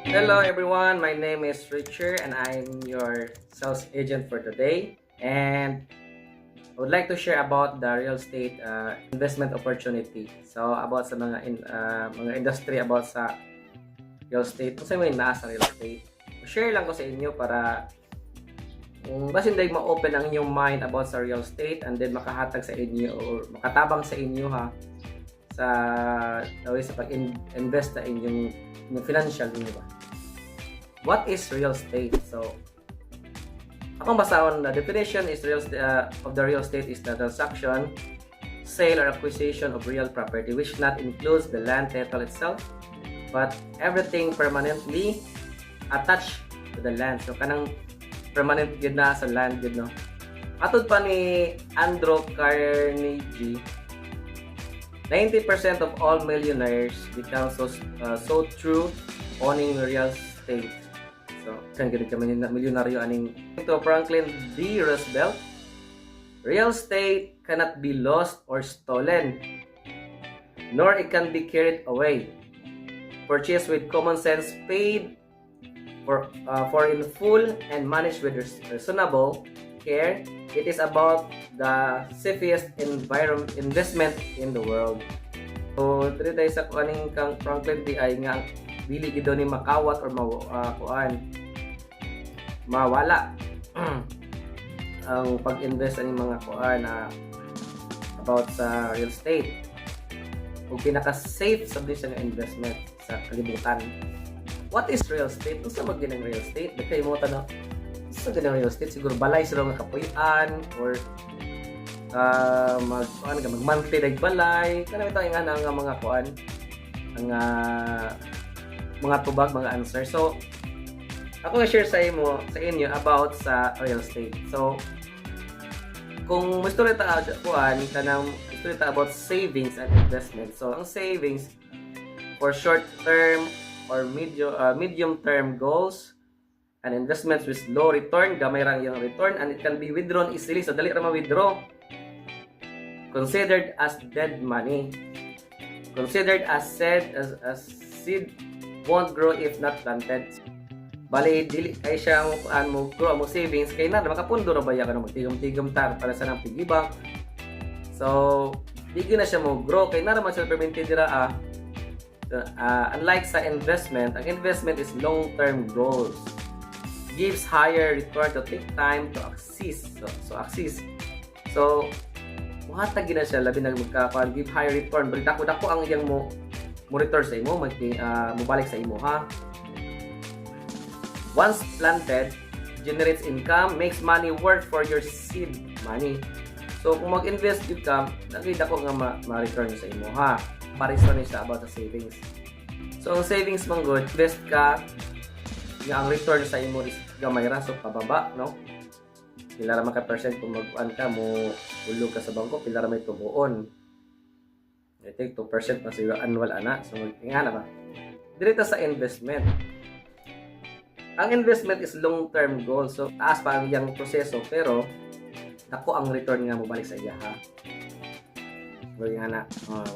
Hello everyone, my name is Richard and I'm your sales agent for today. And I would like to share about the real estate investment opportunity. So about sa mga industry about sa real estate. Kung saan mo naa sa real estate. Share lang ko sa inyo para kung basin dahil ma-open ang inyong mind about sa real estate and then makahatag sa inyo or makatabang sa inyo sa pag-invest sa inyong financial niyo ba. What is real estate? So, akong basahon na definition is of the real estate is the transaction, sale or acquisition of real property which not includes the land title itself but everything permanently attached to the land. So, kanang permanent yun na sa land yun, no? Atod pa ni Andrew Carnegie, 90% of all millionaires become so through owning real estate. So, kan gid kami na milyonaryo aning ito Franklin D. Roosevelt. Real estate cannot be lost or stolen, nor it can be carried away. Purchased with common sense, paid for in full, and managed with reasonable care. It is about the safest investment in the world. So, dito tayo sa kaning kang Franklin D. ay nga dili gid ni makawat or mawala ang pag-invest ani mga about sa real estate. Ug pinaka-safe sa nga investment sa kalibutan. What is real estate? Unsa man ginang real estate? Dagkay mo tanong. Sa ganang real estate siguro balay sila nga kapuy-an or mag-monthly nagbalay kana bitaw nga nga mga kuan ang mga tubag, mga answer. So ako nga share sa inyo about sa real estate. So kung gusto rin about savings and investment. So ang savings for short term or medium term goals and investments with low return, gamay ra yung return, and it can be withdrawn easily, so dali ra ma-withdraw. Considered as dead money. Considered as seed won't grow if not planted. Bali dili kay siya mo grow mo savings kay na makapundo ra baya kanang magtigom-tigom tar para sa nang piggy bank. So di na siya mo grow kay na man siya permanente dira unlike sa investment, ang investment is long-term goals. Gives higher return to take time to access. So muhatag gina siya labi na give higher return. But dako ang iyang mo return sa imo, mobalik sa imo ha. Once planted, generates income, makes money work for your seed money. So kung mag-invest jud ka, nakita ko nga ma-return sa imo ha. Pareso ni siya about the savings. So ang savings mong good, invest ka nga ang return sa imo is gamay ra, so pababa, no? Pila ra man ka percent kung mag-an ka mo ulog ka sa bangko, pila ra may tubuon. I think 2% pa sa annual ana. So ingana ba? Direta sa investment. Ang investment is long-term goal. So taas pa ang iyang proseso pero dako ang return nga mo balik sa iya ha. So ingana.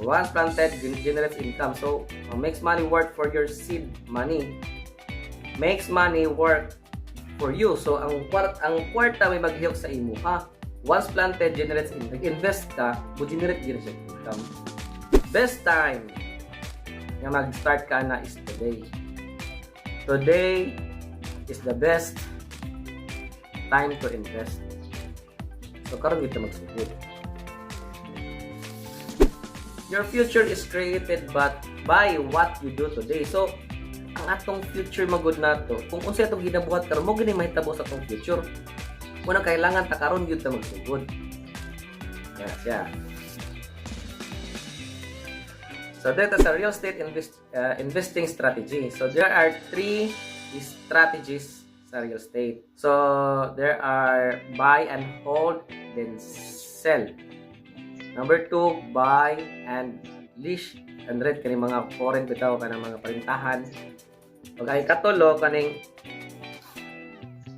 Once planted, generates income. So makes money work for your seed money. Makes money work for you. So ang kwarta may maghiyok sa imo ha. Once planted, generates income. Nag-invest ka, mo generate income. Best time nga mag-start ka na is today. Today is the best time to invest. So karon dito magsugod. Your future is created by what you do today. So ang atong future magud nato kung unsa atong ginabuhat karon mo gani mahitabo sa atong future. Muna kailangan ta karon gyud ta magsugod. Yes, yeah. So dito sa real estate investing strategy. So there are 3 strategies sa real estate. So there are buy and hold, then sell. Number 2, buy and lease and rent kani mga foreign bitaw kanang mga parintahan. Pag ay katulo kaning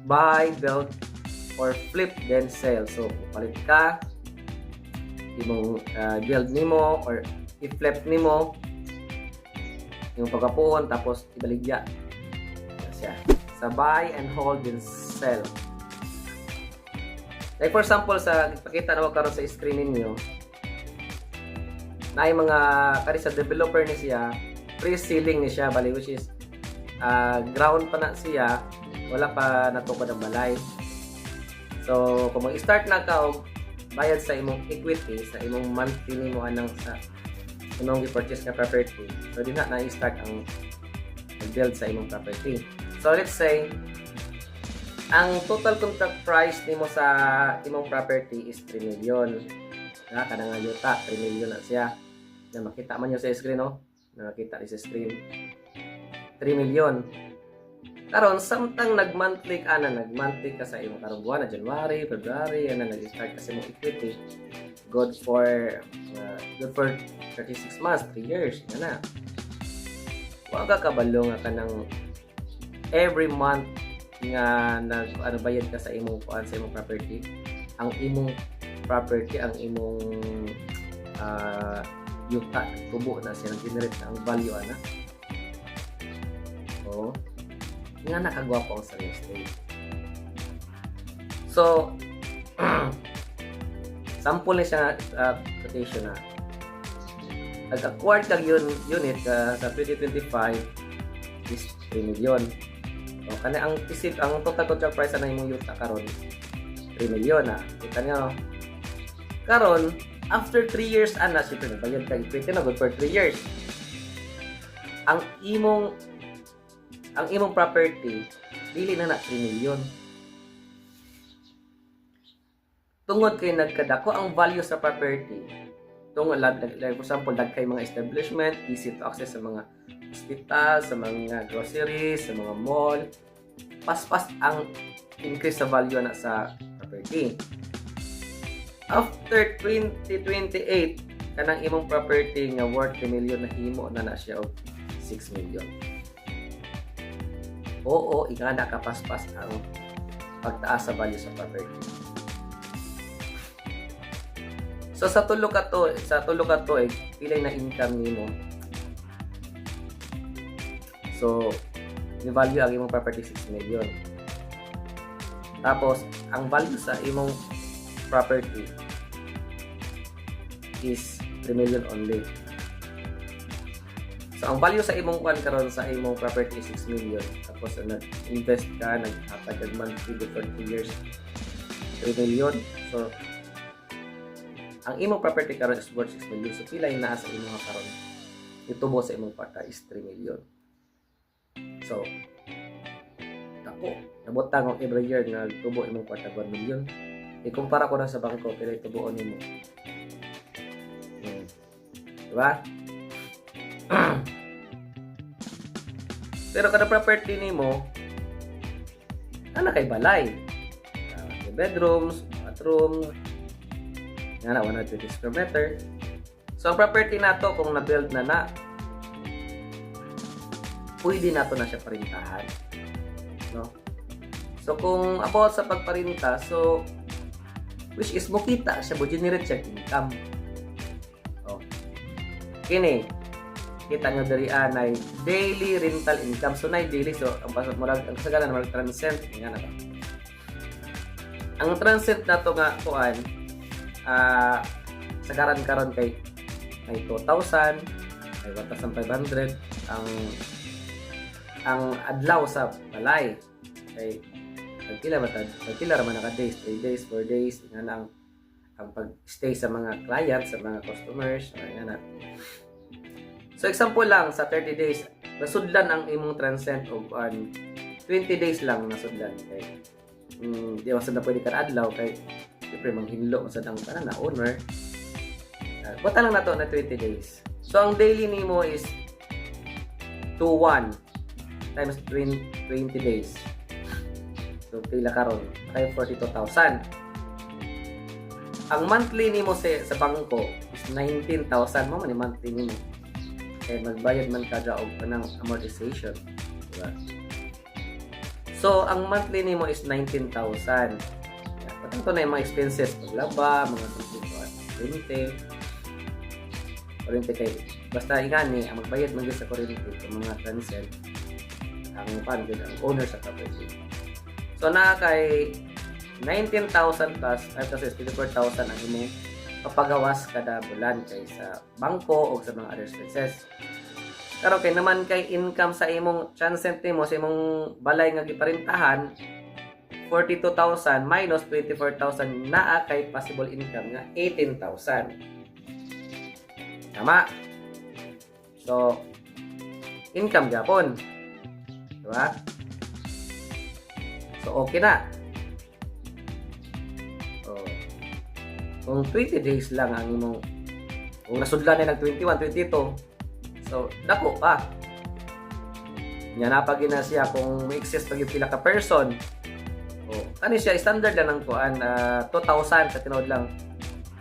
buy, build or flip then sell. So palit ka imong build nimo or i-flip nimo yung pagkapuhon tapos ibaligya siya. Sa buy and hold and sell. Like for example, sa ipakita na karon sa screen ninyo, na yung mga kari sa developer ni siya, pre-sealing ni siya, bali, which is ground pa na siya, wala pa natukod ang balay. So kung mag-start na ka og bayad sa imong equity, sa imong monthly nimo anang sa imong i-purchase na property, so di na i-start ang build sa imong property. So let's say ang total contract price nimo sa imong property is 3 million. Kada nga yuta 3 million na siya. Na makita man niyo sa screen, no? Nakita ni sa screen. 3 million. Karon samtang nag-monthly ka sa imong karong buwan na January, February, nag-start kasi imong equity. Good for 36 months, 3 years na. Wa ka kabalo nga kanang every month nga bayad ka sa imong property. Ang imong property, ang imong yuta tubo na siya, generate na ang value ana. So nga nakagwapo ang sa real estate. So sample ni siya quotation na nag-acquire kag unit sa 2025 is 3 million. O kani ang total contract price na imong yuta karon 3 million na. Kita niyo. Karon after 3 years ana siyempre nagbayad ka equity na good for 3 years. Ang imong property dili na 3 million. Tungod kay nagkadako ang value sa property. Tungod like for example kay mga establishment, easy to access sa mga hospital, sa mga groceries, sa mga mall, paspas ang increase sa value na sa property. After 2028, kanang imong property nga worth 3 million na himo na siya og 6 million. Oo, ikana kapaspas ang pagtaas sa value sa property. So sa tulo ka to pilay na income nimo. So, ni-value ang imong property 6 million. Tapos, ang value sa imong property is 3 million only. So, ang value sa imong karon sa imong property is 6 million. Tapos, nag-invest ka, nag-hatag ka monthly for 2 years, 3 million. So, ang imong property karon is worth 6 million. So, pila yung naa sa imong karon? Itubo sa imong kwarta is 3 million. So, ako, nabutang ako every year na tubo imong kwarta 1 million. Ikumpara ko na sa bangko, pero itubuon nimo. Diba? Pero kada property nimo, kay balay. Bedrooms, bathroom, nga na 120 square meter. So, ang property na to, kung na-build na, pwede na to na siya parintahan. No? So, kung about sa pagparinta, so, which is mo kita siya, mo generate siya income. Oh. Kini, kita nyo dari na daily rental income. So, na daily. So, ang kasagalan, mag-transcend. Nga na ba? Ang transcend na to nga, kuan, sagaran karon kay 2,000, ay 1,500, ang adlaw sa balay kay pagpila raman naka days, 3 days, 4 days nga na ang pag-stay sa mga clients, sa mga customers nga na. So example lang sa 30 days nasudlan ang imong transcend og 20 days lang nasudlan kay di wasad na pwede ka adlaw kay siyempre manghinlo sa ang na owner. Bota lang nato na 20 days. So ang daily nimo is 2,1 times 20 days. So, pila karon kay 42,000. Ang monthly nimo sa bangko is 19,000 mo man ni monthly nimo. Kaya magbayad man kada og kanang amortization, diba? So, ang monthly nimo is 19,000. Patang to na yung mga expenses, paglaba, mga kuryente kay basta ingani ang magbayad man sa kuryente sa mga transient ang owner sa property. So na kay 19,000 plus 5,000 24,000 ang imong papagawas kada bulan kay sa bangko o sa mga other expenses. Pero kay naman kay income sa imong transient mo sa imong balay nga giparintahan 42,000 minus 24,000 naa kay possible income nga 18,000. Tama? So income gapon. Diba? So okay na. So, kung 20 days lang ang imong kung nasudlan na ng 21, 22 so dako pa nya napagi na siya kung may excess pag pila ka person kani siya standard lang ng kuan 2,000 sa tinod lang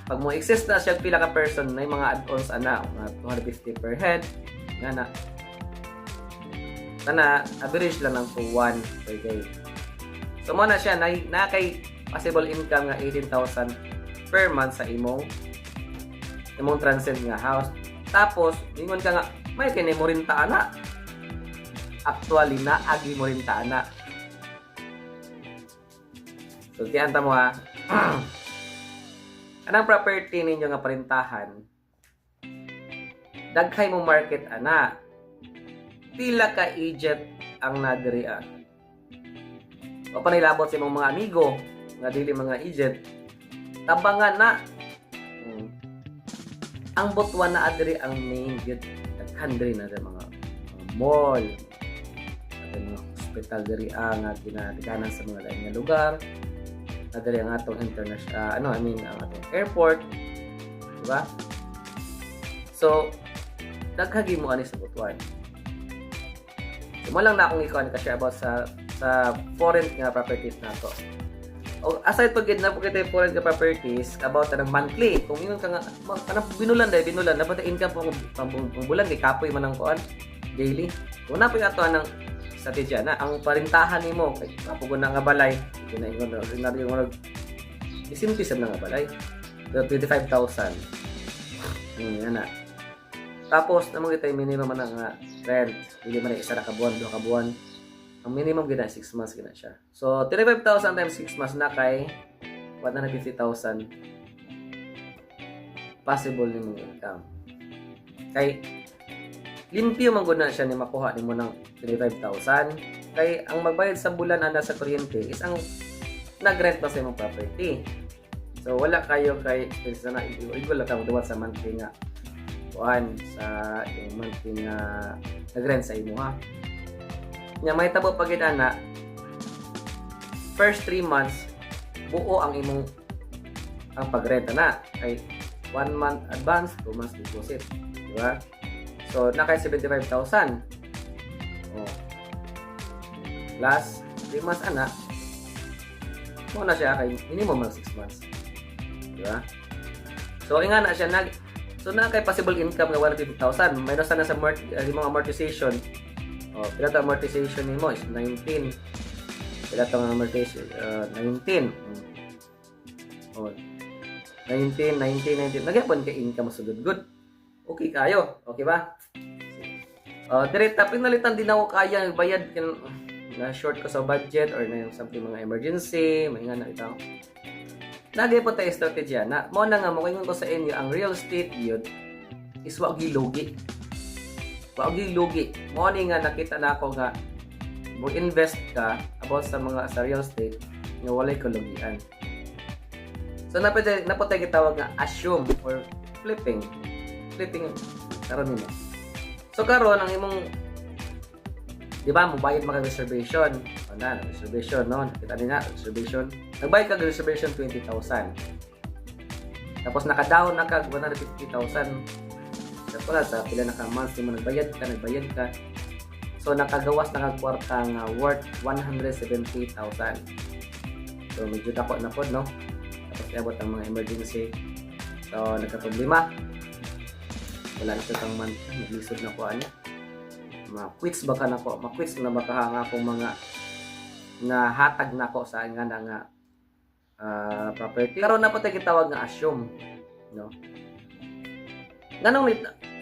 pag mo excess na siya pila ka person may mga add-ons ana 250 per head nga na average lang ng 1 per day so mo na siya na kay possible income nga 18,000 per month sa imong transient nga house. Tapos, ingon ka nga, may kini mo rin taana. Actually, naagi mo rin taana. So, tiyan mo ha. Anang property ninyo nga parintahan, daghay mo market ana. Pila ka agent ang nadirian. O panilabot sa imong mga amigo, nga dili mga agent, tabangan na. Ang Butuan na adiri ang main gate naghandri na sa mga mall at mga hospital diri ang ginatiganan sa mga lain nga lugar adiri ang atong international ang atong airport diba so daghagi mo ani sa Butuan so mo lang na akong ikaw ka-share about sa foreign nga properties nato. O aside pag na kita foreign properties about ng monthly kung ingon ka nga kanang binulan dapat income pang bulan kay kapoy man ang kuan daily kung na ato ng strategya na ang parintahan nimo kay kapugon na nga balay kinaingon na ordinaryo mo isimple sa nga balay 25,000 ana tapos namang kita minimum man nga rent dili man isa ra ka buwan 2 ka buwan. Ang minimum gina 6 months gina siya. So 35,000 times 6 months na kay 150,000 possible nimong income. Kay limpyo man gud na siya ni makuha nimo ng 35,000 kay ang magbayad sa bulan ana sa kuryente is ang nagrent pa sa imong property. So wala kayo kay expense na equal lang kamo duwat sa monthly nga kuan sa yung monthly nga nagrent sa imo ha. Nya may tabo pagid ana first 3 months buo ang imong ang pagrenta na kay 1 month advance 2 months deposit di ba so na kay 75,000 plus 3 months ana mo na siya kay minimum 6 months di ba so inga na siya so na kay possible income nga 150,000 minus na sa mga amortization. Pila ta amortization nimo is 19. Pila ta amortization 19. 19. Nagyapon kay income so good. Okay kayo. Okay ba? Direta pinalitan din ako kaya bayad na short ko sa budget or na yung something mga emergency, may nga na itaw. Nagay po tayo strategy na mo na nga mo ko sa inyo ang real estate yun is wag gilugi. Wagi lugi. Morning nga nakita na ako nga mo invest ka about sa mga sa real estate nga walay kalugian. So napatay gitawag nga assume or flipping karon nimo. So karon ang imong di ba mo bayad maka reservation. Reservation no. Kita ni nga reservation. Nagbayad ka reservation 20,000. Tapos naka-down na ka 150,000. Wala sa pila na ka months mo nagbayad ka so nakagawas na kwarta nga worth 170,000 so medyo dako na pod no tapos iabot ang mga emergency so nagka-problema wala na kang month naglisod na ko ani ma-quits ba ka na ko ma-quits na ba ka nga akong mga nga hatag na ko sa nga property karon na po tayo gitawag nga assume no Ganong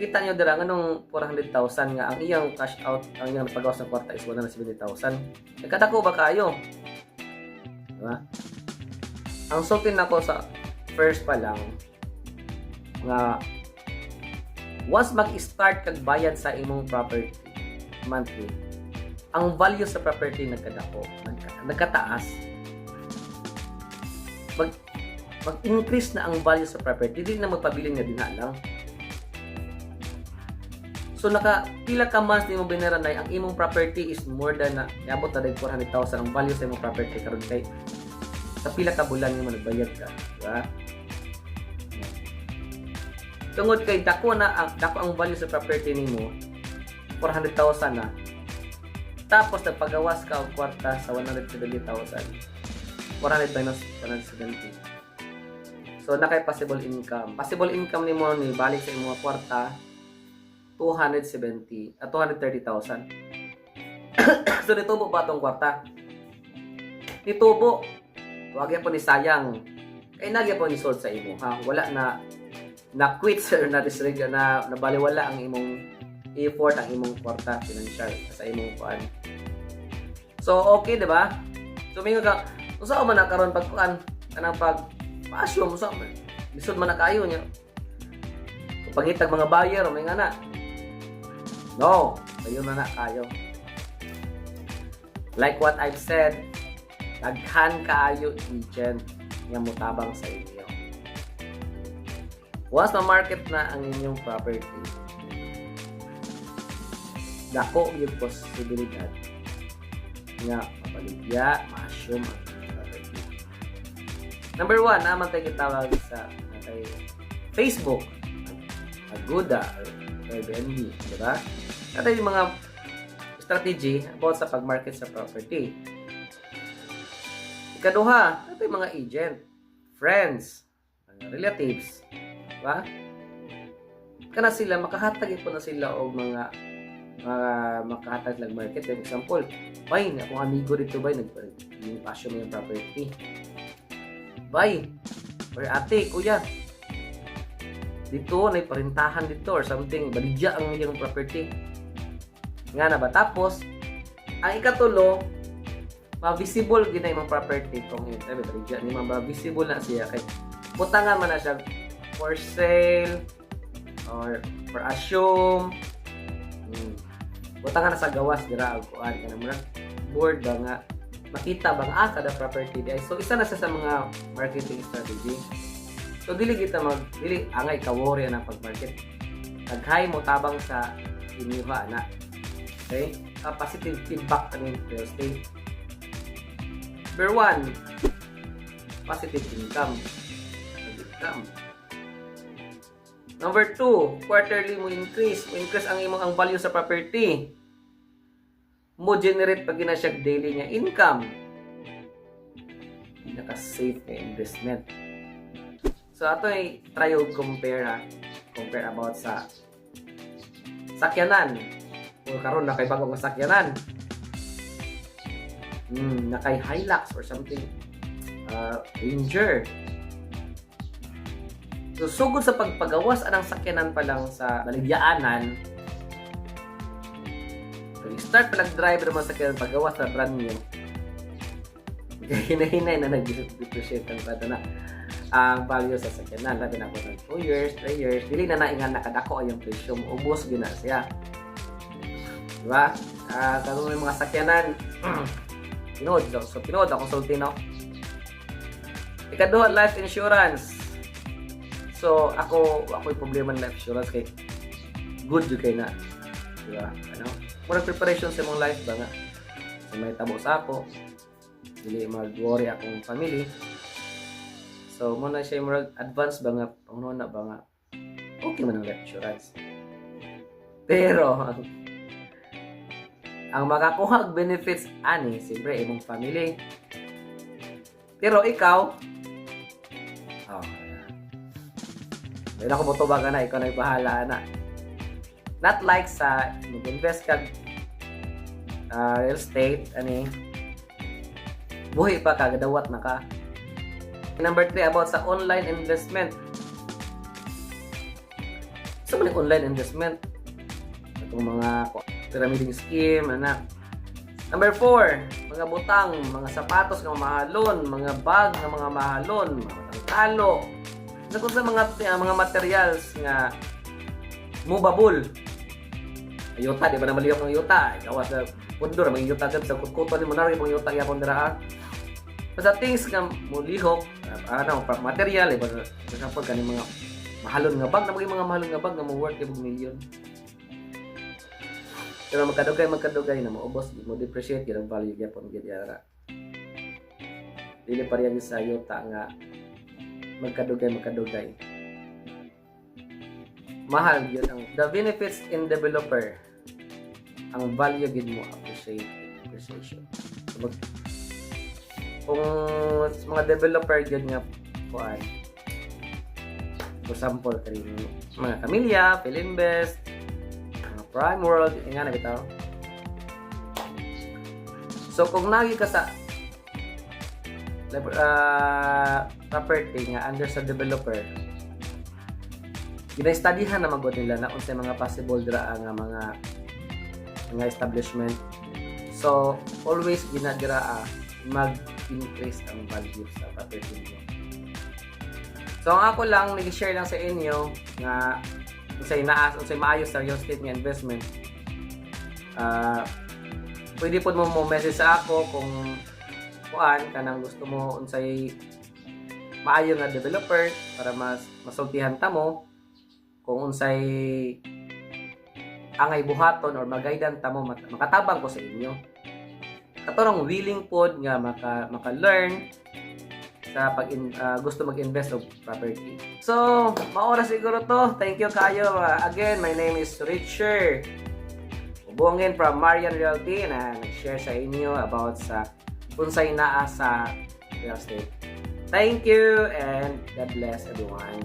kita nyo dira ganong 400,000 nga ang iyang cash out, ang iyang pagawas ng kwarta is 170,000. Nagkadako ba kayo? Diba? Ang sultin nako sa first pa lang nga once mag-start kag bayad sa imong property monthly, ang value sa property nagkataas. Mag-increase na ang value sa property, di na magpabiling na dinha lang. So pila ka months nimo binaranay ang imong property is more than na iabot na dag 400,000 ang value sa imong property karon kay sa pila ka bulan nimo nagbayad ka, diba? Tungod kay dako ang value sa property nimo 400,000 na. Tapos nagpagawas ka og kwarta sa 170,000. 400 minus 170. So nakay possible income. Possible income nimo ni balik sa imong kwarta 230,000. So nitubo ba tong kwarta? Nitubo. Wag po ni sayang. Kay nagya po ni sold sa imo ha. Wala na quit or na disregard na nabaliwala ang imong effort, ang imong kwarta financial sa imong kuan. So okay, di ba? So mingo ka usa man na karon pag kuan kanang pag-assume usa man. Lisod man na kayo nya. Pagitag mga buyer may nga na. No, ayun na kayo. Like what I've said, daghan kaayo agent nga mutabang sa inyo. Once na market na ang inyong property, dako yung posibilidad nga mapaligya, ma-assume ang property. Number 1, naman tayo kitawag sa Facebook, Agoda, or Airbnb, diba? Ito yung mga strategy about sa pag-market sa property. Ikaduha, ito yung mga agent, friends, relatives, diba? Kana sila, makahatag po na sila o mga makahatag lang market. For example, bay, akong amigo dito bay, yung passion mo yung property. Bay, or ate, kuya, dito, may parintahan dito or something, baligya ang yung property. Nga na ba? Tapos, ang ikatulo, ma-visible gina yung property kung yun. Sabi, baligya ni ma-visible na siya. Kaya, butangan man na siya for sale or for assume. Butangan na sa gawas, dira, ang kuhan ka naman. Board ba nga, makita ba nga kada property day. So, isa na sa mga marketing strategy. So, dili angay kawori na pag-market. Taghay mo tabang sa inyuha na. Okay? Positive feedback ng real estate. Number 1, positive income. Number 2, quarterly mo increase. Mo increase ang imong ang value sa property. Mo generate pag gina siya daily niya income. Naka-safe na investment. So ato ay try og compare ha. Compare about sa sakyanan. O karon na kay bagong sakyanan. Na kay Hilux or something. Ranger. So sugod sa pagpagawas anang sakyanan pa lang sa baligyaanan. So start pa lang driver mo sakyanan pagawas na brand new. Hinahinay na nag-depreciate ang bata na ang value sa sakyanan. Labi na po ng 2 years, 3 years. Dili na naingan nakadako ay yung presyo mo. Ubos gina siya. Diba? Kung may mga sakyanan, pinood. So, pinood ako sulti, no? Ikaduha, life insurance. So, ako yung problema ng life insurance kay good yung kayo na. Diba? Ano? Muna preparation sa mong life ba nga? So, may tabo sa ako. Dili mag-worry akong family. So, muna siya yung advance ba nga, pangununa ba nga, okay man ang life insurance. Pero, ang makakuha benefits, siyempre, imong family. Pero ikaw, dahil ako mo ba na, ikaw na yung bahala na. Not like sa, mag-invest ka, real estate, buhay pa ka, gadawat na ka. Number 3, about sa online investment. Sa mga online investment, itong mga pyramiding scheme, anak. Number 4, mga butang, mga sapatos nga mahalon, mga bag nga mga mahalon, mga talo. Sa kung sa mga materials nga movable. Yuta, di ba na maliyok ng yuta? Ikaw sa pundor, mga yuta dyan sa kutkuto ni mo na rin mga yuta yapon dira. Basta things nga mulihok, material, iba na example kaning mga mahalon nga bag, na mga mahalon nga bag nga mo worth ibig million. Pero magkadugay na maubos, mo depreciate yung value yapon gid yara. Dili pa riyan sa yuta nga magkadugay. Mahal yun ang the benefits in developer. Ang value gid mo appreciation. Kung mga developer gid nga kuan. For example, mga Camilla, Philinvest, mga Prime World, nga na bitaw. So kung nagi ka sa property nga under sa developer, gina-studyhan na magod nila na unsay mga possible dira nga mga establishment. So always ginadira mag-increase ang value sa property niyo. So ang ako lang nag-share lang sa inyo nga unsay maayos sa real estate nga investment. Pwede po mo message sa ako kung kuan kanang gusto mo unsay maayo nga developer para mas masultihan ta mo kung unsay angay buhaton or magaydan ta mo makatabang ko sa inyo. Katorong willing pod nga maka-learn sa pag gusto mag-invest of property. So, maora siguro to. Thank you kayo. Again, my name is Richard. Buongin from Marian Realty na nag-share sa inyo about sa unsay naa sa real estate. Thank you and God bless everyone.